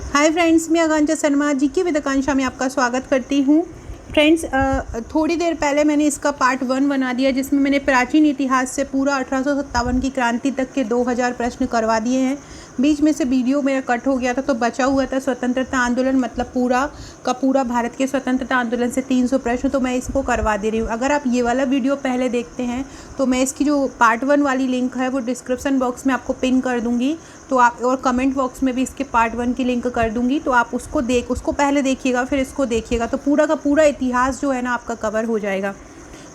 Hi friends, मैं आकांक्षा Sharma GK with आकांक्षा में आपका स्वागत करती हूँ। फ्रेंड्स, थोड़ी देर पहले मैंने इसका पार्ट 1 बना दिया, जिसमें मैंने प्राचीन इतिहास से पूरा 1857 की क्रांति तक के 2000 प्रश्न करवा दिए हैं। बीच में से वीडियो मेरा कट हो गया था, तो बचा हुआ था स्वतंत्रता आंदोलन, मतलब पूरा का पूरा भारत के स्वतंत्रता आंदोलन से 300 प्रश्न, तो मैं इसको करवा दे रही हूँ। अगर आप ये वाला वीडियो पहले देखते हैं तो मैं इसकी जो पार्ट 1 वाली लिंक है वो डिस्क्रिप्शन बॉक्स में आपको पिन कर दूँगी, तो आप और कमेंट बॉक्स में भी इसके पार्ट 1 की लिंक कर दूँगी, तो आप उसको पहले देखिएगा, फिर इसको देखिएगा, तो पूरा का पूरा इतिहास जो है ना आपका कवर हो जाएगा।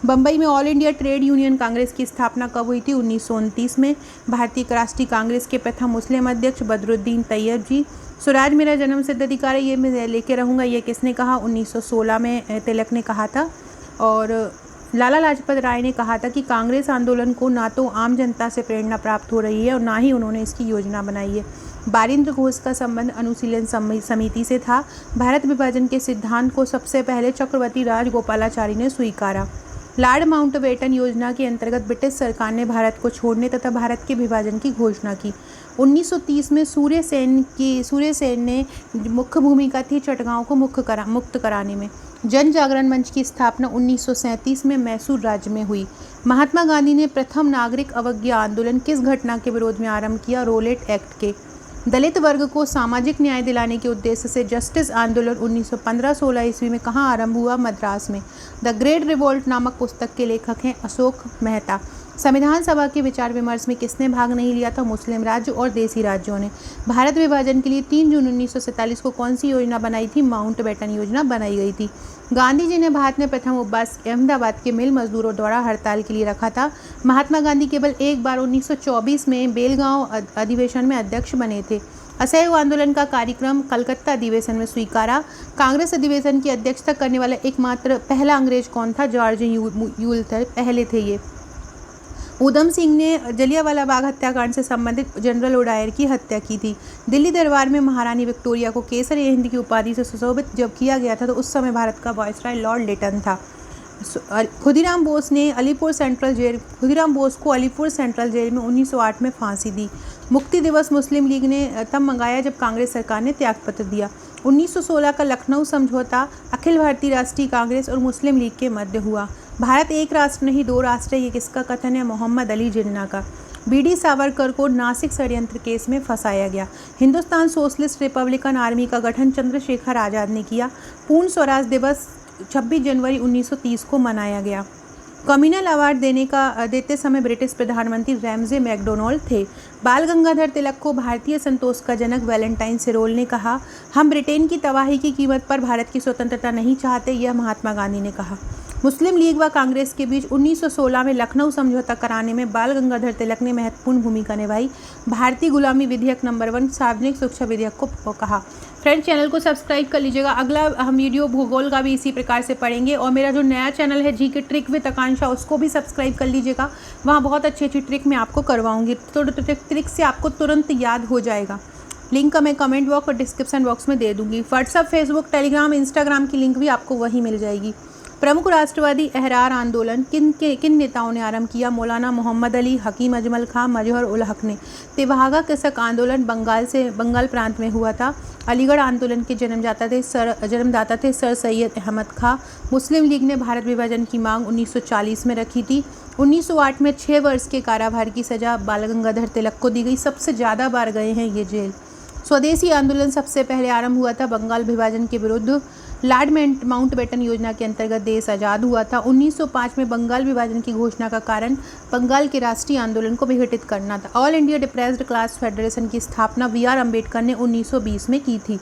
बम्बई में all India trade union Congress की स्थापना कब हुई थी? 1929 में। भारतीय राष्ट्रीय कांग्रेस के प्रथम मुस्लिम अध्यक्ष बदरुद्दीन तैयब जी। स्वराज मेरा जन्म सिद्ध अधिकार है, ये मैं लेके रहूँगा, ये किसने कहा? 1916 में तिलक ने कहा था। और लाला लाजपत राय ने कहा था कि कांग्रेस आंदोलन को ना तो आम जनता से प्रेरणा प्राप्त हो रही है और ना ही उन्होंने इसकी योजना बनाई है। बारिंद्र घोष का संबंध अनुशीलन समिति से था। भारत विभाजन के सिद्धांत को सबसे पहले चक्रवर्ती राजगोपालाचारी ने स्वीकारा। लॉर्ड माउंटबेटन योजना के अंतर्गत ब्रिटिश सरकार ने भारत को छोड़ने तथा भारत के विभाजन की घोषणा की। 1930 में सूर्य सेन ने मुख्य भूमिका थी चटगांव को मुक्त कराने में। जन जागरण मंच की स्थापना 1937 में मैसूर राज्य में हुई। महात्मा गांधी ने प्रथम नागरिक अवज्ञा आंदोलन किस घटना के विरोध में आरंभ किया? रोलेट एक्ट के। दलित वर्ग को सामाजिक न्याय दिलाने के उद्देश्य से जस्टिस आंदोलन 1915-16 ईस्वी में कहाँ आरंभ हुआ? मद्रास में। द ग्रेट रिवोल्ट नामक पुस्तक के लेखक हैं अशोक मेहता। संविधान सभा के विचार विमर्श में किसने भाग नहीं लिया था? मुस्लिम राज्य और देसी राज्यों ने। भारत विभाजन के लिए 3 जून 1947 को कौन सी योजना बनाई थी? माउंटबेटन योजना बनाई गई थी। गांधी जी ने भारत में प्रथम उपवास अहमदाबाद के मिल मजदूरों द्वारा हड़ताल के लिए रखा था। महात्मा गांधी केवल एक बार 1924 में बेलगांव अधिवेशन में अध्यक्ष बने थे। असहयोग आंदोलन का कार्यक्रम कलकत्ता अधिवेशन में स्वीकारा। कांग्रेस अधिवेशन की अध्यक्षता करने वाला एकमात्र पहला अंग्रेज कौन था? जॉर्ज यूल थे, पहले थे ये। उधम सिंह ने जलियांवाला बाग हत्याकांड से संबंधित जनरल ओडायर की हत्या की थी। दिल्ली दरबार में महारानी विक्टोरिया को केसर हिंद की उपाधि से सुशोभित जब किया गया था, तो उस समय भारत का वायसराय लॉर्ड लिटन था। खुदीराम बोस को अलीपुर सेंट्रल जेल में 1908 में फांसी दी। मुक्ति दिवस मुस्लिम लीग ने तब मंगाया जब कांग्रेस सरकार ने त्यागपत्र दिया। 1916 का लखनऊ समझौता अखिल भारतीय राष्ट्रीय कांग्रेस और मुस्लिम लीग के मध्य हुआ। भारत एक राष्ट्र नहीं दो राष्ट्र है, ये किसका कथन है? मोहम्मद अली जिन्ना का। बीडी सावरकर को नासिक षड्यंत्र केस में फंसाया गया। हिंदुस्तान सोशलिस्ट रिपब्लिकन आर्मी का गठन चंद्रशेखर आज़ाद ने किया। पूर्ण स्वराज दिवस 26 जनवरी 1930 को मनाया गया। कम्युनल अवार्ड देते समय ब्रिटिश प्रधानमंत्री रैमजे मैकडोनाल्ड थे। बाल गंगाधर तिलक को भारतीय संतोष का जनक वैलेंटाइन सिरोल ने कहा, हम ब्रिटेन की तबाही की कीमत पर भारत की स्वतंत्रता नहीं चाहते, यह महात्मा गांधी ने कहा। मुस्लिम लीग व कांग्रेस के बीच 1916 में लखनऊ समझौता कराने में बाल गंगाधर तिलक ने महत्वपूर्ण भूमिका निभाई। भारतीय गुलामी विधेयक नंबर 1 सार्वजनिक सुरक्षा विधेयक को कहा। फ्रेंड्स, चैनल को सब्सक्राइब कर लीजिएगा। अगला हम वीडियो भूगोल का भी इसी प्रकार से पढ़ेंगे, और मेरा जो नया चैनल है जीके ट्रिक विद आकांक्षा, उसको भी सब्सक्राइब कर लीजिएगा। वहाँ बहुत अच्छी अच्छी ट्रिक मैं आपको करवाऊंगी, तो ट्रिक से आपको तुरंत याद हो जाएगा। लिंक का मैं कमेंट बॉक्स और डिस्क्रिप्शन बॉक्स में दे दूंगी। व्हाट्सअप, फेसबुक, टेलीग्राम, इंस्टाग्राम की लिंक भी आपको वहीं मिल जाएगी। प्रमुख राष्ट्रवादी एहरार आंदोलन किन नेताओं ने आरंभ किया? मौलाना मोहम्मद अली, हकीम अजमल खां, मजहर उल हक ने। तेभागा कृषक आंदोलन बंगाल प्रांत में हुआ था। अलीगढ़ आंदोलन के जन्मदाता थे सर सैयद अहमद खां। मुस्लिम लीग ने भारत विभाजन की मांग 1940 में रखी थी। 1908 में 6 वर्ष के कारावास की सजा बाल गंगाधर तिलक को दी गई। सबसे ज़्यादा बार गए हैं ये जेल। स्वदेशी आंदोलन सबसे पहले आरंभ हुआ था बंगाल विभाजन के विरुद्ध। लॉर्ड माउंटबेटन योजना के अंतर्गत देश आज़ाद हुआ था। 1905 में बंगाल विभाजन की घोषणा का कारण बंगाल के राष्ट्रीय आंदोलन को विघटित करना था। All India depressed class federation की स्थापना वी.आर. अम्बेडकर ने 1920 में की थी।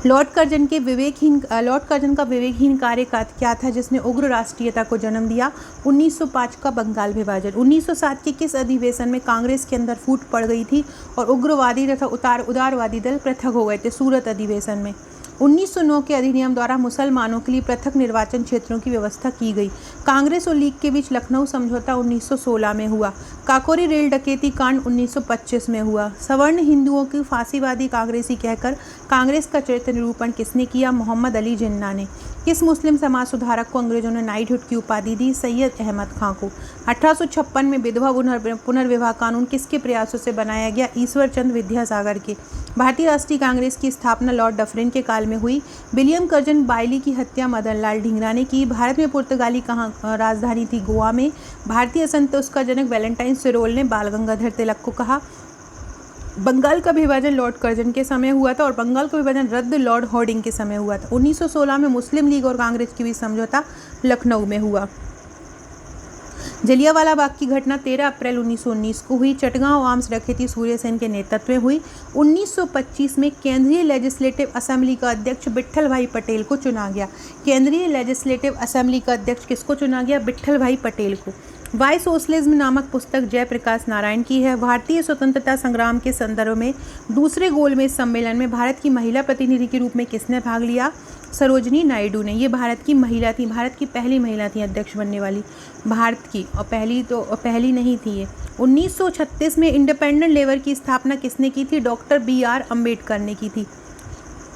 लॉर्ड कर्जन का विवेकहीन कार्य क्या था जिसने उग्र राष्ट्रीयता को जन्म दिया? 1905 का बंगाल विभाजन। 1907 के किस अधिवेशन में कांग्रेस के अंदर फूट पड़ गई थी और उग्रवादी तथा उदारवादी दल पृथक हो गए थे? सूरत अधिवेशन में। 1909 के अधिनियम द्वारा मुसलमानों के लिए पृथक निर्वाचन क्षेत्रों की व्यवस्था की गई। कांग्रेस और लीग के बीच लखनऊ समझौता 1916 में हुआ। काकोरी रेल डकैती कांड 1925 में हुआ। सवर्ण हिंदुओं की फांसीवादी कांग्रेसी कहकर कांग्रेस का चरित्र निरूपण किसने किया? मोहम्मद अली जिन्ना ने। किस मुस्लिम समाज सुधारक को अंग्रेजों ने नाइटहुड की उपाधि दी? सैयद अहमद खां को। 1856 में विधवा पुनर्विवाह कानून किसके प्रयासों से बनाया गया? ईश्वर चंद्र विद्यासागर के। भारतीय राष्ट्रीय कांग्रेस की स्थापना लॉर्ड डफरिन के काल में हुई। विलियम कर्जन बाइली की हत्या मदन लाल ढींगरा ने की। भारत में पुर्तगाली कहाँ राजधानी थी? गोवा में। भारतीय असंतोष का जनक वैलेंटाइन सिरोल ने बाल गंगाधर तिलक को कहा। बंगाल का विभाजन लॉर्ड कर्जन के समय हुआ था और बंगाल का विभाजन रद्द लॉर्ड हॉर्डिंग के समय हुआ था। 1916 में मुस्लिम लीग और कांग्रेस के बीच समझौता लखनऊ में हुआ। जलियांवाला बाग की घटना 13 अप्रैल 1919 को हुई। चटगांव आर्म्स डकैती सूर्य सेन के नेतृत्व में हुई। 1925 में केंद्रीय लेजिस्लेटिव असेंबली का अध्यक्ष विट्ठल भाई पटेल को चुना गया। केंद्रीय लेजिस्लेटिव असेंबली का अध्यक्ष किसको चुना गया? विट्ठल भाई पटेल को। वाई सोशलिज्म नामक पुस्तक जयप्रकाश नारायण की है। भारतीय स्वतंत्रता संग्राम के संदर्भ में दूसरे गोलमेज सम्मेलन में भारत की महिला प्रतिनिधि के रूप में किसने भाग लिया? सरोजनी नायडू ने। ये भारत की महिला थी, भारत की पहली महिला थी अध्यक्ष बनने वाली भारत की, और पहली नहीं थी ये। 1936 में इंडिपेंडेंट लेबर की स्थापना किसने की थी? डॉक्टर BR अम्बेडकर ने की थी।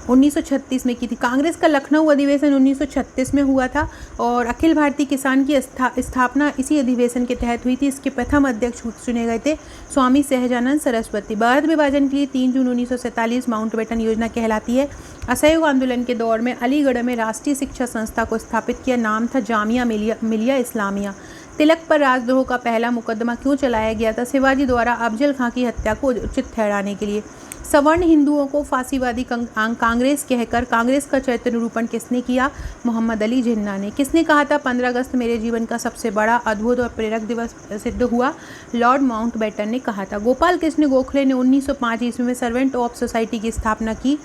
1936 में की थी। कांग्रेस का लखनऊ अधिवेशन 1936 में हुआ था और अखिल भारतीय किसान की स्थापना इसी अधिवेशन के तहत हुई थी। इसके प्रथम अध्यक्ष चुने गए थे स्वामी सहजानंद सरस्वती। भारत विभाजन के लिए 3 जून 1947 माउंटबेटन योजना कहलाती है। असहयोग आंदोलन के दौर में अलीगढ़ में राष्ट्रीय शिक्षा संस्था को स्थापित किया। नाम था जामिया मिलिया इस्लामिया। तिलक पर राजद्रोह का पहला मुकदमा क्यों चलाया गया था? शिवाजी द्वारा अफजल खां की हत्या को उचित ठहराने के लिए। सवर्ण हिंदुओं को फांसीवादी कांग्रेस कहकर कांग्रेस का चरित्र निरूपण किसने किया? मोहम्मद अली जिन्ना ने। किसने कहा था 15 अगस्त मेरे जीवन का सबसे बड़ा, अद्भुत और प्रेरक दिवस सिद्ध हुआ? लॉर्ड माउंटबेटन ने कहा था। गोपाल कृष्ण गोखले ने 1905 ईस्वी में सर्वेंट ऑफ सोसाइटी की स्थापना की।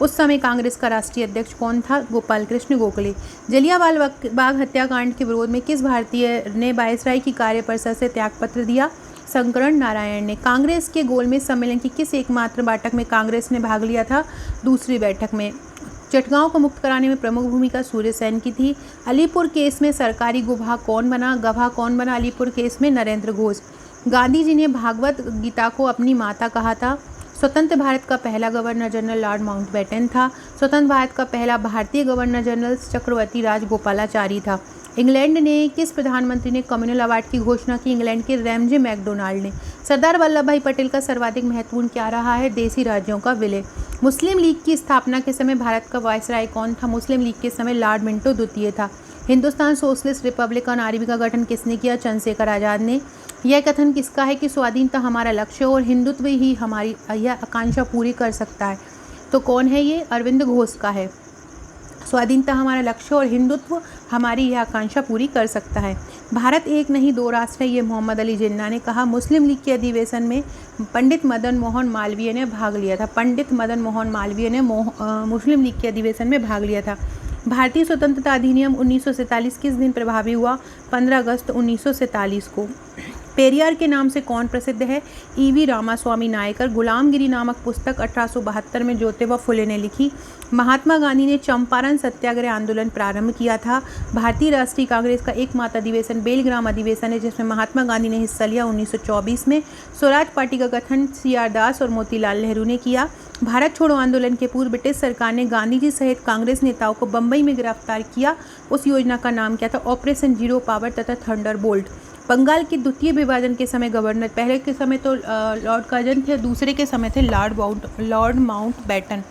उस समय कांग्रेस का राष्ट्रीय अध्यक्ष कौन था? गोपाल कृष्ण गोखले। जलियांवाला बाग हत्याकांड के विरोध में किस भारतीय ने वायसराय की कार्यपरिषद से त्यागपत्र दिया? शंकरण नारायण ने। कांग्रेस के गोलमेज सम्मेलन की किस एकमात्र बैठक में कांग्रेस ने भाग लिया था? दूसरी बैठक में। चटगांव को मुक्त कराने में प्रमुख भूमिका सूर्य सेन की थी। अलीपुर केस में सरकारी गवाह कौन बना? अलीपुर केस में नरेंद्र घोष। गांधी जी ने भागवत गीता को अपनी माता कहा था। स्वतंत्र भारत का पहला गवर्नर जनरल लॉर्ड माउंटबेटन था। स्वतंत्र भारत का पहला भारतीय गवर्नर जनरल चक्रवर्ती राजगोपालाचारी था। इंग्लैंड ने किस प्रधानमंत्री ने कम्युनल अवार्ड की घोषणा की? इंग्लैंड के रैमजे मैकडोनाल्ड ने। सरदार वल्लभ भाई पटेल का सर्वाधिक महत्वपूर्ण क्या रहा है? देसी राज्यों का विलय। मुस्लिम लीग की स्थापना के समय भारत का वायसराय कौन था? मुस्लिम लीग के समय लॉर्ड मिंटो द्वितीय था। हिंदुस्तान सोशलिस्ट रिपब्लिकन आर्मी का गठन किसने किया? चंद्रशेखर आज़ाद ने। यह कथन किसका है कि स्वाधीनता हमारा लक्ष्य और हिंदुत्व ही हमारी यह आकांक्षा पूरी कर सकता है? तो कौन है ये? अरविंद घोष का है। स्वाधीनता हमारा लक्ष्य और हिंदुत्व हमारी यह आकांक्षा पूरी कर सकता है। भारत एक नहीं दो राष्ट्र है, ये मोहम्मद अली जिन्ना ने कहा। मुस्लिम लीग के अधिवेशन में पंडित मदन मोहन मालवीय ने भाग लिया था। पंडित मदन मोहन मालवीय ने मुस्लिम लीग के अधिवेशन में भाग लिया था। भारतीय स्वतंत्रता अधिनियम 1947 किस दिन प्रभावी हुआ? 15 अगस्त 1947 को। पेरियार के नाम से कौन प्रसिद्ध है? EV रामास्वामी नायकर। गुलामगिरी नामक पुस्तक 1872 में ज्योतिबा फुले ने लिखी। महात्मा गांधी ने चंपारण सत्याग्रह आंदोलन प्रारंभ किया था। भारतीय राष्ट्रीय कांग्रेस का एकमात्र अधिवेशन बेलग्राम अधिवेशन है जिसमें महात्मा गांधी ने हिस्सा लिया 1924 में। स्वराज पार्टी का गठन CR दास और मोतीलाल नेहरू ने किया। भारत छोड़ो आंदोलन के पूर्व ब्रिटिश सरकार ने गांधी जी सहित कांग्रेस नेताओं को बम्बई में गिरफ्तार किया। उस योजना का नाम क्या था? ऑपरेशन जीरो पावर तथा थंडरबोल्ट। बंगाल के द्वितीय विभाजन के समय गवर्नर, पहले के समय तो लॉर्ड कर्जन थे, दूसरे के समय थे लॉर्ड माउंटबेटन।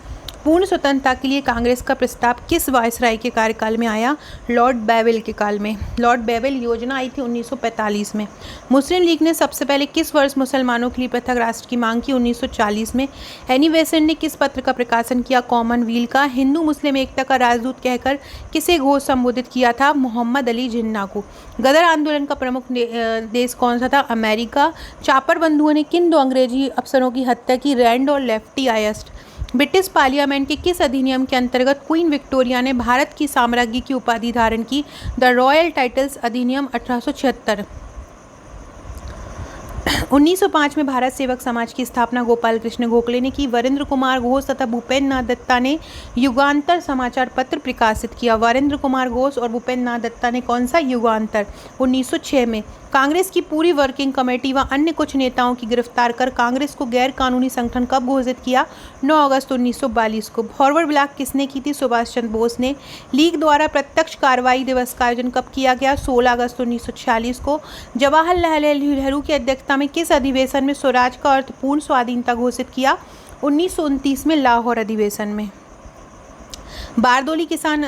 पूर्ण स्वतंत्रता के लिए कांग्रेस का प्रस्ताव किस वायसराय के कार्यकाल में आया? लॉर्ड बेवेल के काल में। लॉर्ड बेवेल योजना आई थी 1945 में। मुस्लिम लीग ने सबसे पहले किस वर्ष मुसलमानों के लिए पृथक राष्ट्र की मांग की? 1940 में। एनी बेसेंट ने किस पत्र का प्रकाशन किया? कॉमनवेल्थ का। हिंदू मुस्लिम एकता का राजदूत कहकर किसे घोष संबोधित किया था? मोहम्मद अली जिन्ना को। गदर आंदोलन का प्रमुख देश कौन सा था? अमेरिका। चापर बंधुओं ने किन 2 अंग्रेजी अफसरों की हत्या की? रैंड और लेफ्टी आयस्ट। ब्रिटिश पार्लियामेंट के किस अधिनियम के अंतर्गत क्वीन विक्टोरिया ने भारत की साम्राज्ञी की उपाधि धारण की? द रॉयल टाइटल्स अधिनियम 1876। 1905 में भारत सेवक समाज की स्थापना गोपाल कृष्ण गोखले ने की। वरेंद्र कुमार घोष तथा भूपेन्द्र नाथ दत्ता ने युगांतर समाचार पत्र प्रकाशित किया। वरेंद्र कुमार घोष और भूपेन्द्र नाथ दत्ता ने कौन सा? युगांतर। 1906 में। कांग्रेस की पूरी वर्किंग कमेटी व अन्य कुछ नेताओं की गिरफ्तार कर कांग्रेस को गैर कानूनी संगठन कब घोषित किया? 9 अगस्त 1942 को। फॉरवर्ड ब्लॉक किसने की थी? सुभाष चंद्र बोस ने। लीग द्वारा प्रत्यक्ष कार्रवाई दिवस का आयोजन कब किया गया? 16 अगस्त 1946 को। जवाहरलाल नेहरू की अध्यक्षता में किस अधिवेशन में स्वराज का अर्थ पूर्ण स्वाधीनता घोषित किया? 1929 में लाहौर अधिवेशन में। बारदोली किसान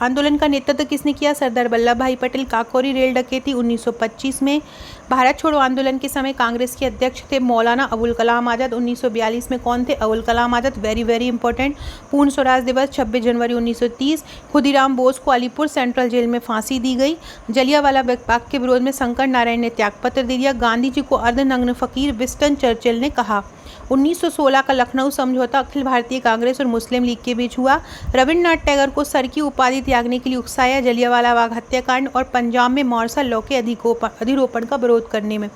आंदोलन का नेतृत्व किसने किया? सरदार वल्लभ भाई पटेल। काकोरी रेल डकैती 1925 में। भारत छोड़ो आंदोलन के समय कांग्रेस के अध्यक्ष थे मौलाना अबुल कलाम आज़ाद। 1942 में कौन थे? Abul Kalam Azad. Very very important. पूर्ण स्वराज दिवस 26 जनवरी 1930। खुदीराम बोस को अलीपुर सेंट्रल जेल में फांसी दी गई। जलियांवाला बाग के विरोध में शंकर नारायण ने त्यागपत्र दे दिया। गांधी जी को अर्धनग्न फकीर विंस्टन चर्चिल ने कहा। 1916 का लखनऊ समझौता अखिल भारतीय कांग्रेस और मुस्लिम लीग के बीच हुआ। रविन्द्रनाथ टैगोर को सर की उपाधि त्यागने के लिए उकसाया जलियांवाला बाग हत्याकांड और पंजाब में मार्शल लॉ के अधिरोपण का विरोध करने में।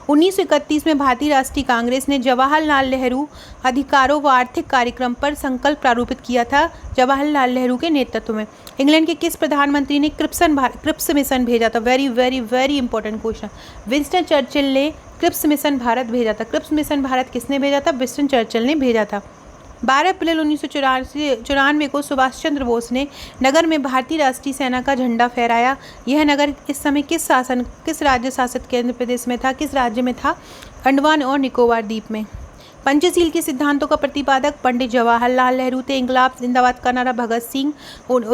1931 में भारतीय राष्ट्रीय कांग्रेस ने जवाहरलाल नेहरू अधिकारों व आर्थिक कार्यक्रम पर संकल्प प्रारूपित किया था जवाहरलाल नेहरू के नेतृत्व में। इंग्लैंड के किस प्रधानमंत्री ने क्रिप्स मिशन भेजा था? Very very very important question. Winston Churchill ने क्रिप्स मिशन भारत भेजा था। क्रिप्स मिशन भारत किसने भेजा था? विंस्टन चर्चिल ने भेजा था। 12 अप्रैल 1994 को सुभाष चंद्र बोस ने नगर में भारतीय राष्ट्रीय सेना का झंडा फहराया। यह नगर इस समय किस राज्य शासित केंद्र प्रदेश में था? किस राज्य में था? अंडमान और निकोबार द्वीप में। पंचशील के सिद्धांतों का प्रतिपादक पंडित जवाहरलाल नेहरू थे। इंकलाब जिंदाबाद का नारा भगत सिंह।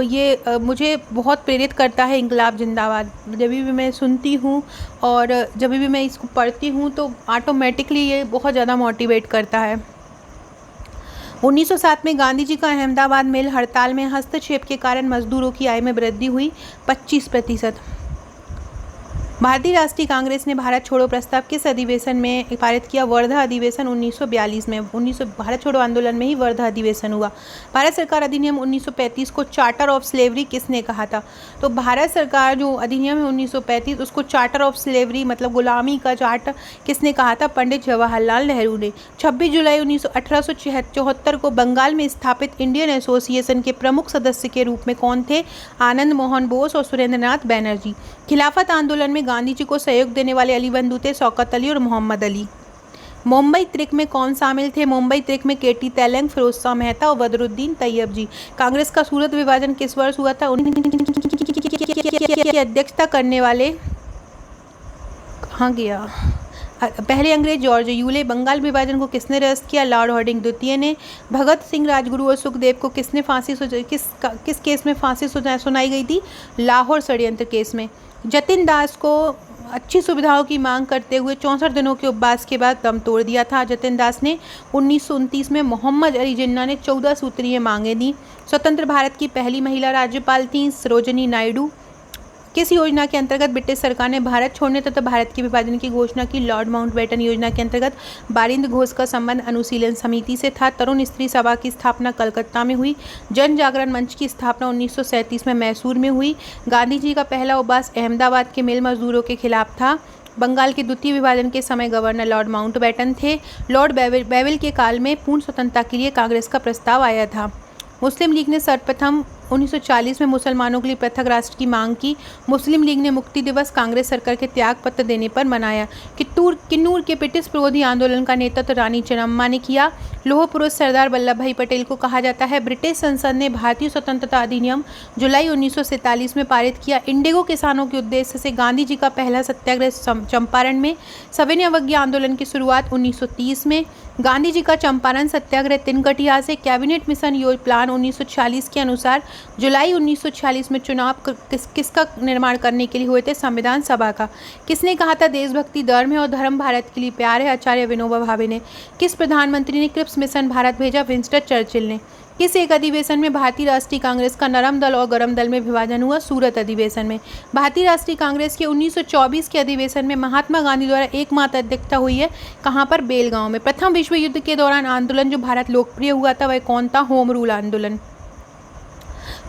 ये मुझे बहुत प्रेरित करता है इंकलाब जिंदाबाद। जब भी मैं सुनती हूँ और जब भी मैं इसको पढ़ती हूँ तो ऑटोमेटिकली ये बहुत ज़्यादा मोटिवेट करता है। 1907 में गांधी जी का अहमदाबाद मिल हड़ताल में हस्तक्षेप के कारण मजदूरों की आय में वृद्धि हुई 25%। भारतीय राष्ट्रीय कांग्रेस ने भारत छोड़ो प्रस्ताव किस अधिवेशन में पारित किया? वर्धा अधिवेशन 1942 में। भारत छोड़ो आंदोलन में ही वर्धा अधिवेशन हुआ। भारत सरकार अधिनियम 1935 को चार्टर ऑफ स्लेवरी किसने कहा था? तो भारत सरकार जो अधिनियम है 1935 उसको चार्टर ऑफ स्लेवरी मतलब गुलामी का चार्टर किसने कहा था? पंडित जवाहरलाल नेहरू ने। 26 जुलाई 1874 को बंगाल में स्थापित इंडियन एसोसिएशन के प्रमुख सदस्य के रूप में कौन थे? आनंद मोहन बोस और सुरेंद्रनाथ बैनर्जी। खिलाफत आंदोलन में गांधी जी को सहयोग देने वाले अली बंधु थे सोकत अली और मोहम्मद अली। मुंबई त्रिक में कौन शामिल थे? मुंबई त्रिक में केटी तेलंग, फिरोज शाह मेहता और बदरुद्दीन तैयब जी। कांग्रेस का सूरत विभाजन किस वर्ष हुआ था? अध्यक्षता करने वाले कहाँ गया? पहले अंग्रेज जॉर्ज यूले। बंगाल विभाजन को किसने निरस्त किया? लॉर्ड हार्डिंग द्वितीय ने। भगत सिंह, राजगुरु और सुखदेव को किसने फांसी किस केस में फांसी सुनाई गई थी? लाहौर षड्यंत्र केस में। जतिन दास को अच्छी सुविधाओं की मांग करते हुए 64 दिनों के उपवास के बाद दम तोड़ दिया था जतिन दास ने। 1929 में मोहम्मद अली जिन्ना ने 14 सूत्रीय मांगें दी। स्वतंत्र भारत की पहली महिला राज्यपाल थी सरोजिनी नायडू। किस योजना के अंतर्गत ब्रिटिश सरकार ने भारत छोड़ने तथा भारत के विभाजन की घोषणा की? लॉर्ड माउंटबेटन योजना के अंतर्गत। बारिंद घोष का संबंध अनुशीलन समिति से था। तरुण स्त्री सभा की स्थापना कलकत्ता में हुई। जन जागरण मंच की स्थापना 1937 में मैसूर में हुई। गांधी जी का पहला उपवास अहमदाबाद के मिल मजदूरों के खिलाफ था। बंगाल के द्वितीय विभाजन के समय गवर्नर लॉर्ड माउंटबेटन थे। लॉर्ड बेविल के काल में पूर्ण स्वतंत्रता के लिए कांग्रेस का प्रस्ताव आया था। मुस्लिम लीग ने सर्वप्रथम 1940 में मुसलमानों के लिए पृथक राष्ट्र की मांग की। मुस्लिम लीग ने मुक्ति दिवस कांग्रेस सरकार के त्याग पत्र देने पर मनाया। किन्नूर के ब्रिटिश विरोधी आंदोलन का नेतृत्व रानी चेन्नम्मा ने किया। लौह पुरुष सरदार वल्लभ भाई पटेल को कहा जाता है। ब्रिटिश संसद ने भारतीय स्वतंत्रता अधिनियम जुलाई 1947 में पारित किया। इंडिगो किसानों के उद्देश्य से गांधी जी का पहला सत्याग्रह चंपारण में। सविनय अवज्ञा आंदोलन की शुरुआत 1930 में। गांधी जी का चंपारण सत्याग्रह तिनकटिया से। कैबिनेट मिशन प्लान 1946 के अनुसार जुलाई 1946 में चुनाव किसका निर्माण करने के लिए हुए थे? संविधान सभा का। किसने कहा था देशभक्ति धर्म है और धर्म भारत के लिए प्यार है? आचार्य विनोबा भावे ने। किस प्रधानमंत्री ने क्रिप्स मिशन भारत भेजा? विंस्टन चर्चिल ने। किस एक अधिवेशन में भारतीय राष्ट्रीय कांग्रेस का नरम दल और गरम दल में विभाजन हुआ? सूरत अधिवेशन में। भारतीय राष्ट्रीय कांग्रेस के 1924 के अधिवेशन में महात्मा गांधी द्वारा एकमात्र अध्यक्षता हुई है। कहाँ पर? बेलगांव में। प्रथम विश्व युद्ध के दौरान आंदोलन जो भारत लोकप्रिय हुआ था वह कौन था? होम रूल आंदोलन।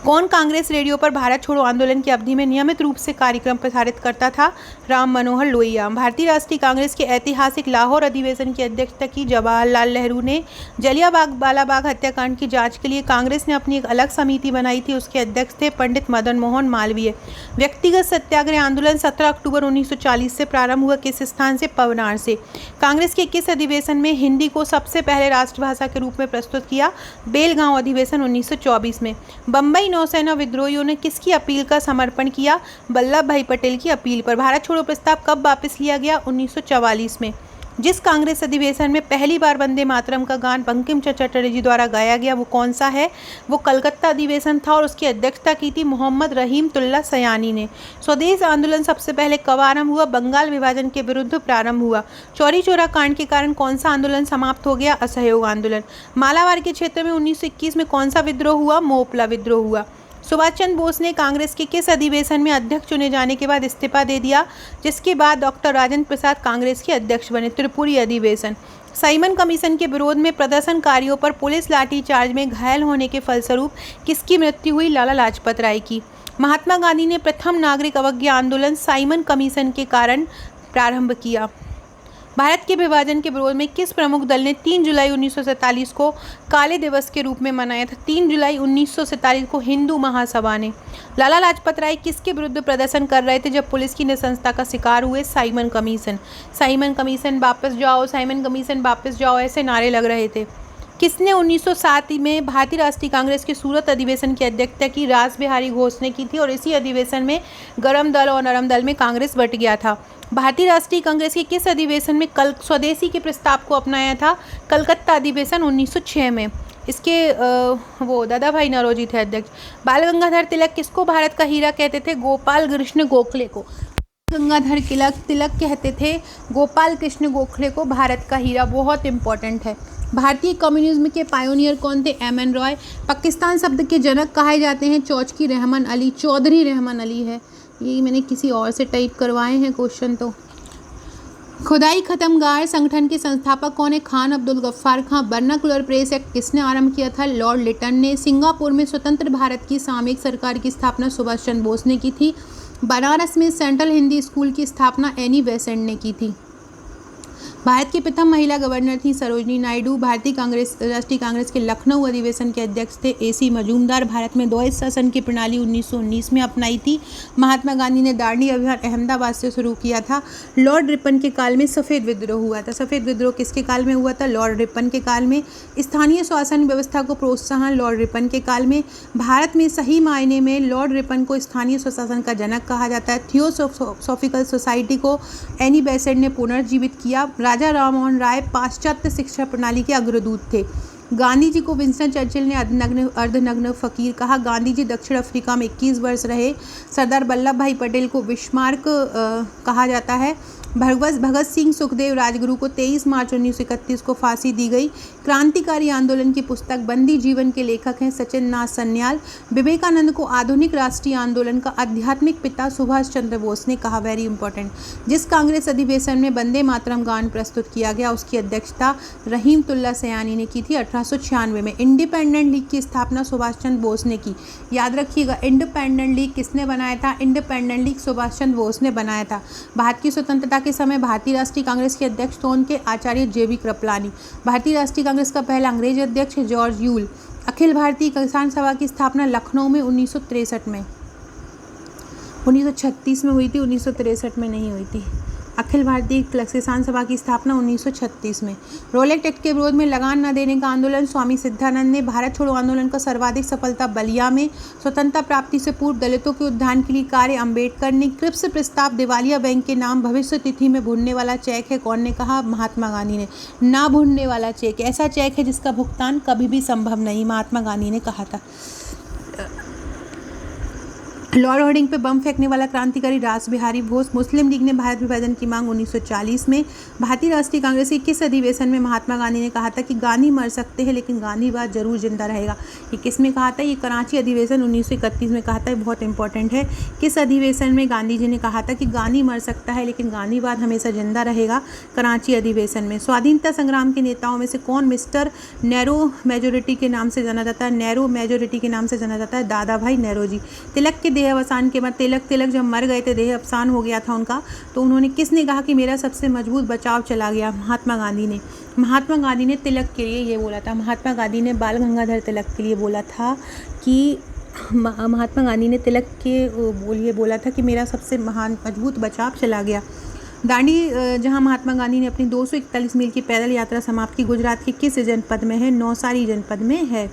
कौन कांग्रेस रेडियो पर भारत छोड़ो आंदोलन की अवधि में नियमित रूप से कार्यक्रम प्रसारित करता था? राम मनोहर लोहिया। भारतीय राष्ट्रीय कांग्रेस के ऐतिहासिक लाहौर अधिवेशन की अध्यक्षता की जवाहरलाल नेहरू ने। जलियांवाला बाग हत्याकांड की जांच के लिए कांग्रेस ने अपनी एक अलग समिति बनाई थी, उसके अध्यक्ष थे पंडित मदन मोहन मालवीय। व्यक्तिगत सत्याग्रह आंदोलन 17 अक्टूबर 1940 से प्रारंभ हुआ, किस स्थान से? पवनार से। कांग्रेस के किस अधिवेशन में हिंदी को सबसे पहले राष्ट्रभाषा के रूप में प्रस्तुत किया? बेलगांव अधिवेशन 1924 में। बम्बई नौसेना विद्रोहियों ने किसकी अपील का समर्थन किया? वल्लभ भाई पटेल की अपील पर। भारत छोड़ो प्रस्ताव कब वापस लिया गया? 1944 में। जिस कांग्रेस अधिवेशन में पहली बार वंदे मातरम का गान बंकिम चंद्र चटर्जी द्वारा गाया गया वो कौन सा है? वो कलकत्ता अधिवेशन था और उसकी अध्यक्षता की थी मोहम्मद रहीमतुल्लाह सयानी ने। स्वदेश आंदोलन सबसे पहले कब आरंभ हुआ? बंगाल विभाजन के विरुद्ध प्रारंभ हुआ। चौरी चौरा कांड के कारण कौन सा आंदोलन समाप्त हो गया? असहयोग आंदोलन। मालाबार के क्षेत्र में 1921 में कौन सा विद्रोह हुआ? मोपला विद्रोह हुआ। सुभाष चंद्र बोस ने कांग्रेस के किस अधिवेशन में अध्यक्ष चुने जाने के बाद इस्तीफा दे दिया, जिसके बाद डॉक्टर राजेंद्र प्रसाद कांग्रेस के अध्यक्ष बने? त्रिपुरी अधिवेशन। साइमन कमीशन के विरोध में प्रदर्शनकारियों पर पुलिस लाठीचार्ज में घायल होने के फलस्वरूप किसकी मृत्यु हुई? लाला लाजपत राय की। महात्मा गांधी ने प्रथम नागरिक अवज्ञा आंदोलन साइमन कमीशन के कारण प्रारंभ किया। भारत के विभाजन के विरोध में किस प्रमुख दल ने 3 जुलाई 1947 को काले दिवस के रूप में मनाया था? 3 जुलाई 1947 को हिंदू महासभा ने। लाला लाजपत राय किसके विरुद्ध प्रदर्शन कर रहे थे जब पुलिस की नृशंसता का शिकार हुए? Simon commission. साइमन कमीशन वापस जाओ, साइमन कमीशन वापस जाओ, ऐसे नारे लग रहे थे। किसने 1907 में भारतीय राष्ट्रीय कांग्रेस के सूरत अधिवेशन की अध्यक्षता की? रास बिहारी घोष ने की थी और इसी अधिवेशन में गरम दल और नरम दल में कांग्रेस बंट गया था। भारतीय राष्ट्रीय कांग्रेस के किस अधिवेशन में कल स्वदेशी के प्रस्ताव को अपनाया था? कलकत्ता अधिवेशन 1906 में। इसके वो दादा भाई नौरोजी थे अध्यक्ष। बाल गंगाधर तिलक किसको भारत का हीरा कहते थे? गोपाल कृष्ण गोखले को। गंगाधर तिलक कहते थे गोपाल कृष्ण गोखले को भारत का हीरा। बहुत इंपॉर्टेंट है। भारतीय कम्युनिज्म के पायोनियर कौन थे? एम.एन. रॉय। पाकिस्तान शब्द के जनक कहे जाते हैं? चौचकी रहमान अली। चौधरी रहमान अली है। ये मैंने किसी और से टाइप करवाए हैं क्वेश्चन। तो खुदाई खत्मगार संगठन के संस्थापक कौन है? खान अब्दुल गफ्फार खां। वर्नाकुलर प्रेस एक्ट किसने आरंभ किया था? लॉर्ड लिटन ने। सिंगापुर में स्वतंत्र भारत की सामयिक सरकार की स्थापना सुभाष चंद्र बोस ने की थी। बनारस में सेंट्रल हिंदी स्कूल की स्थापना एनी बेसेंट ने की थी। भारत की प्रथम महिला गवर्नर थी सरोजनी नायडू। भारतीय राष्ट्रीय कांग्रेस के लखनऊ अधिवेशन के अध्यक्ष थे ए.सी. मजूमदार। भारत में द्वैध शासन की प्रणाली 1919 में अपनाई थी। महात्मा गांधी ने दांडी अभियान अहमदाबाद से शुरू किया था। लॉर्ड रिपन के काल में सफ़ेद विद्रोह हुआ था। सफ़ेद विद्रोह किसके काल में हुआ था? लॉर्ड रिपन के काल में। स्थानीय शासन व्यवस्था को प्रोत्साहन लॉर्ड रिपन के काल में। भारत में सही मायने में लॉर्ड रिपन को स्थानीय स्वशासन का जनक कहा जाता है। थियोसॉफिकल सोसाइटी को एनी बेसेंट ने पुनर्जीवित किया। राजा राममोहन राय पाश्चात्य शिक्षा प्रणाली के अग्रदूत थे। गांधी जी को विंस्टन चर्चिल ने अर्धनग्न फकीर कहा। गांधी जी दक्षिण अफ्रीका में 21 वर्ष रहे। सरदार वल्लभ भाई पटेल को विस्मार्क कहा जाता है। भगत सिंह सुखदेव राजगुरु को 23 मार्च 1931 को फांसी दी गई। क्रांतिकारी आंदोलन की पुस्तक बंदी जीवन के लेखक हैं सचिन नाथ सन्याल। विवेकानंद को आधुनिक राष्ट्रीय आंदोलन का आध्यात्मिक पिता सुभाष चंद्र बोस ने कहा। Very important. जिस कांग्रेस अधिवेशन में वंदे मातरम गान प्रस्तुत किया गया उसकी अध्यक्षता रहीमतुल्लाह सयानी ने की थी 1896 में। इंडिपेंडेंट लीग की स्थापना सुभाष चंद्र बोस ने की। याद रखिएगा, इंडिपेंडेंट लीग किसने बनाया था? इंडिपेंडेंट लीग सुभाष चंद्र बोस ने बनाया था। भारत की स्वतंत्रता के समय भारतीय राष्ट्रीय कांग्रेस के अध्यक्ष कौन के? आचार्य जे.बी. कृपलानी। भारतीय राष्ट्रीय कांग्रेस का पहला अंग्रेज अध्यक्ष जॉर्ज यूल। अखिल भारतीय किसान सभा की स्थापना लखनऊ में 1963 में। 1936 में हुई थी, 1963 में नहीं हुई थी। अखिल भारतीय किसान सभा की स्थापना 1936 में। रोलेट एक्ट के विरोध में लगान न देने का आंदोलन स्वामी सिद्धानंद ने। भारत छोड़ो आंदोलन का सर्वाधिक सफलता बलिया में। स्वतंत्रता प्राप्ति से पूर्व दलितों के उत्थान के लिए कार्य अम्बेडकर ने। क्रिप्स प्रस्ताव दिवालिया बैंक के नाम भविष्य तिथि में भुनने वाला चेक है। कौन ने कहा? महात्मा गांधी ने। ना भुनने वाला चेक ऐसा चेक है जिसका भुगतान कभी भी संभव नहीं, महात्मा गांधी ने कहा था। लॉर्ड हार्डिंग पे बम फेंकने वाला क्रांतिकारी रास बिहारी बोस। मुस्लिम लीग ने भारत विभाजन की मांग 1940 में। भारतीय राष्ट्रीय कांग्रेस के किस अधिवेशन में महात्मा गांधी ने कहा था कि गांधी मर सकते हैं लेकिन गांधीवाद जरूर जिंदा रहेगा? ये किस में कहा था? ये कराची अधिवेशन 1931 में कहा था। ये बहुत इंपॉर्टेंट है। किस अधिवेशन में गांधी जी ने कहा था कि गांधी मर सकता है लेकिन गांधीवाद हमेशा जिंदा रहेगा? कराची अधिवेशन में। स्वाधीनता संग्राम के नेताओं में से कौन मिस्टर नैरो मेजोरिटी के नाम से जाना जाता है? नैरो मेजोरिटी के नाम से जाना जाता है दादा भाई नौरोजी। तिलक के देह अवसान के बाद तिलक जब मर गए थे, देह अवसान हो गया था उनका, तो उन्होंने किसने कहा कि मेरा सबसे मजबूत बचाव चला गया? महात्मा गांधी ने। महात्मा गांधी ने तिलक के लिए ये बोला था। महात्मा गांधी ने बाल गंगाधर तिलक के लिए बोला था कि महात्मा गांधी ने तिलक के लिए बोला था कि मेरा सबसे महान मजबूत बचाव चला गया। दांडी जहां महात्मा गांधी ने अपनी 241 मील की पैदल यात्रा समाप्त की, गुजरात के किस जनपद में है? नौसारी जनपद में है।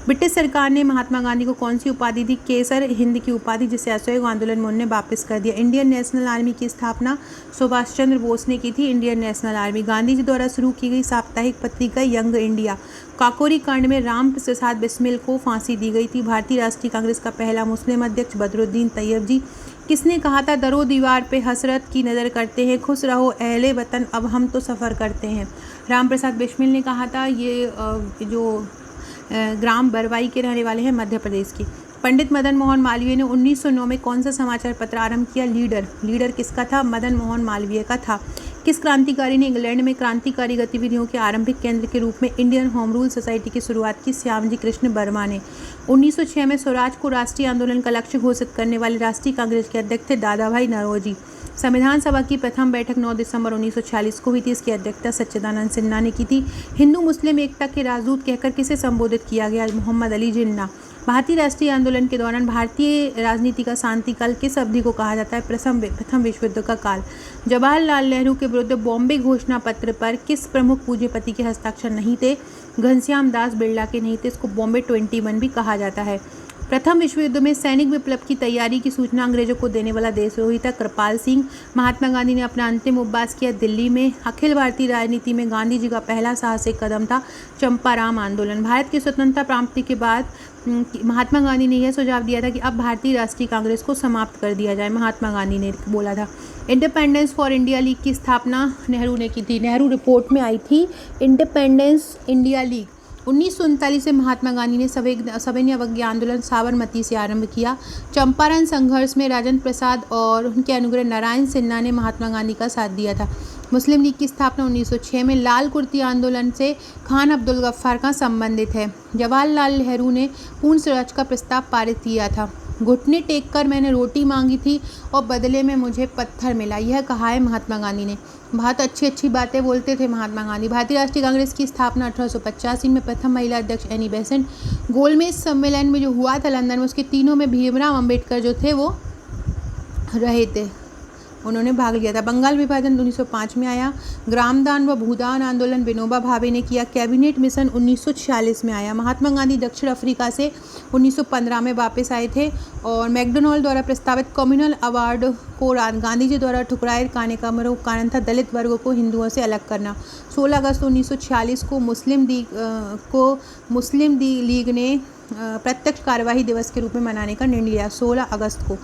ब्रिटिश सरकार ने महात्मा गांधी को कौन सी उपाधि दी? केसर हिंद की उपाधि, जिसे असहयोग आंदोलन में उन्होंने वापस कर दिया। इंडियन नेशनल आर्मी की स्थापना सुभाष चंद्र बोस ने की थी। Indian National Army. Gandhi ji द्वारा शुरू की गई साप्ताहिक पत्रिका यंग इंडिया। काकोरी कांड में राम प्रसाद बिस्मिल को फांसी दी गई थी। भारतीय राष्ट्रीय कांग्रेस का पहला मुस्लिम अध्यक्ष बदरुद्दीन तैयब जी। किसने कहा था दरो दीवार पे हसरत की नज़र करते हैं, खुश रहो अहले वतन अब हम तो सफ़र करते हैं? राम प्रसाद बिस्मिल ने कहा था। ये जो ग्राम बरवाई के रहने वाले हैं, मध्य प्रदेश की। पंडित मदन मोहन मालवीय ने 1909 में कौन सा समाचार पत्र आरंभ किया? लीडर। लीडर किसका था? मदन मोहन मालवीय का था। किस क्रांतिकारी ने इंग्लैंड में क्रांतिकारी गतिविधियों के आरंभिक केंद्र के रूप में इंडियन होम रूल सोसाइटी की शुरुआत की? श्यामजी कृष्ण वर्मा ने। 1906 में स्वराज को राष्ट्रीय आंदोलन का लक्ष्य घोषित करने वाले राष्ट्रीय कांग्रेस के अध्यक्ष थे दादा भाई नौरोजी। संविधान सभा की प्रथम बैठक 9 दिसंबर 1946 को हुई थी। इसकी अध्यक्षता सच्चिदानंद सिन्हा ने की थी। हिंदू मुस्लिम एकता के राजदूत कहकर किसे संबोधित किया गया? मोहम्मद अली जिन्ना। भारतीय राष्ट्रीय आंदोलन के दौरान भारतीय राजनीति का शांति काल किस अवधि को कहा जाता है? प्रथम विश्व युद्ध का काल। जवाहरलाल नेहरू के विरुद्ध बॉम्बे घोषणा पत्र पर किस प्रमुख पूंजीपति के हस्ताक्षर नहीं थे? घनश्याम दास बिरला के नहीं थे। इसको बॉम्बे 21 भी कहा जाता है। प्रथम विश्व युद्ध में सैनिक विप्लव की तैयारी की सूचना अंग्रेजों को देने वाला देशद्रोही था कृपाल सिंह। महात्मा गांधी ने अपना अंतिम उपवास किया दिल्ली में। अखिल भारतीय राजनीति में गांधी जी का पहला साहसिक कदम था चंपाराम आंदोलन। भारत की स्वतंत्रता प्राप्ति के बाद महात्मा गांधी ने यह सुझाव दिया था कि अब भारतीय राष्ट्रीय कांग्रेस को समाप्त कर दिया जाए। महात्मा गांधी ने बोला था। इंडिपेंडेंस फॉर इंडिया लीग की स्थापना नेहरू ने की थी। नेहरू रिपोर्ट में आई थी इंडिपेंडेंस इंडिया लीग। 1939 में महात्मा गांधी ने सविनय अवज्ञा आंदोलन साबरमती से आरंभ किया। चंपारण संघर्ष में राजेंद्र प्रसाद और उनके अनुग्रह नारायण सिन्हा ने महात्मा गांधी का साथ दिया था। मुस्लिम लीग की स्थापना 1906 में। लाल कुर्ती आंदोलन से खान अब्दुल गफ्फार का संबंधित है। जवाहरलाल नेहरू ने पूर्ण स्वराज का प्रस्ताव पारित किया था। घुटने टेक कर मैंने रोटी मांगी थी और बदले में मुझे पत्थर मिला, यह कहा है महात्मा गांधी ने। बहुत अच्छी बातें बोलते थे महात्मा गांधी। भारतीय राष्ट्रीय कांग्रेस की स्थापना 1885 में। प्रथम महिला अध्यक्ष एनी बेसेंट। गोलमेज सम्मेलन में जो हुआ था लंदन में, उसके तीनों में भीमराव अंबेडकर जो थे वो रहे थे, उन्होंने भाग लिया था। बंगाल विभाजन 1905 में आया। ग्रामदान व भूदान आंदोलन विनोबा भावे ने किया। कैबिनेट मिशन 1946 में आया। महात्मा गांधी दक्षिण अफ्रीका से 1915 में वापस आए थे। और मैकडोनाल्ड द्वारा प्रस्तावित कम्युनल अवार्ड को गांधी जी द्वारा ठुकराए जाने का कारण था दलित वर्गों को हिंदुओं से अलग करना। 16 अगस्त 1946 को मुस्लिम लीग ने प्रत्यक्ष कार्यवाही दिवस के रूप में मनाने का निर्णय लिया। 16 अगस्त को।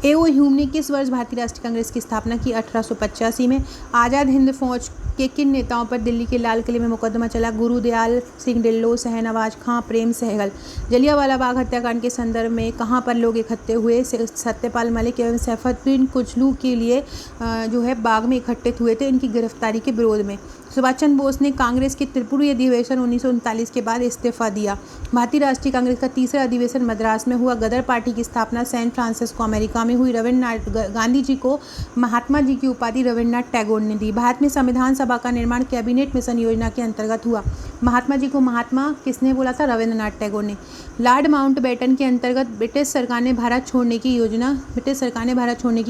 ए.ओ. ह्यूम ने किस वर्ष भारतीय राष्ट्रीय कांग्रेस की स्थापना की? 1885 में। आज़ाद हिंद फौज के किन नेताओं पर दिल्ली के लाल किले में मुकदमा चला? गुरुदयाल सिंह ढिल्लों, शहनवाज खां, प्रेम सहगल। जलियांवाला बाग हत्याकांड के संदर्भ में कहाँ पर लोग इकट्ठे हुए? सत्यपाल मलिक एवं सैफुद्दीन कुचलू के लिए जो है बाग में इकट्ठे हुए थे इनकी गिरफ्तारी के विरोध में। सुभाष चंद्र बोस ने कांग्रेस के त्रिपुरी अधिवेशन 1939 के बाद इस्तीफा दिया। भारतीय राष्ट्रीय कांग्रेस का तीसरा अधिवेशन मद्रास में हुआ। गदर पार्टी की स्थापना सैन फ्रांसिस्को अमेरिका में हुई। रविन्द्रनाथ गांधी जी को महात्मा जी की उपाधि रविन्द्रनाथ टैगोर ने दी। भारत में संविधान सभा का निर्माण कैबिनेट मिशन योजना के अंतर्गत हुआ। महात्मा जी को महात्मा किसने बोला था? रविन्द्रनाथ टैगोर ने। लॉर्ड माउंटबेटन के अंतर्गत ब्रिटिश सरकार ने भारत छोड़ने की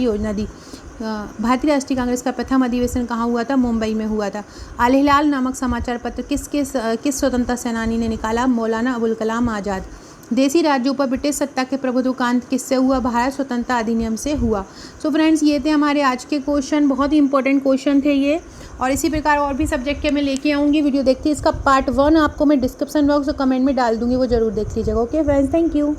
योजना दी। भारतीय राष्ट्रीय कांग्रेस का प्रथम अधिवेशन कहाँ हुआ था? मुंबई में हुआ था। अल हिलाल नामक समाचार पत्र किस स्वतंत्रता सेनानी ने निकाला? मौलाना अबुल कलाम आज़ाद। देसी राज्यों पर ब्रिटिश सत्ता के प्रभुत्व का अंत किससे हुआ? भारत स्वतंत्रता अधिनियम से हुआ। सो फ्रेंड्स, ये थे हमारे आज के क्वेश्चन। बहुत ही इंपॉर्टेंट क्वेश्चन थे ये, और इसी प्रकार और भी सब्जेक्ट के मैं लेके आऊँगी वीडियो। देखती है इसका पार्ट 1 आपको मैं डिस्क्रिप्शन बॉक्स और कमेंट में डाल दूँगी, वो जरूर देख लीजिएगा। Okay friends, thank you.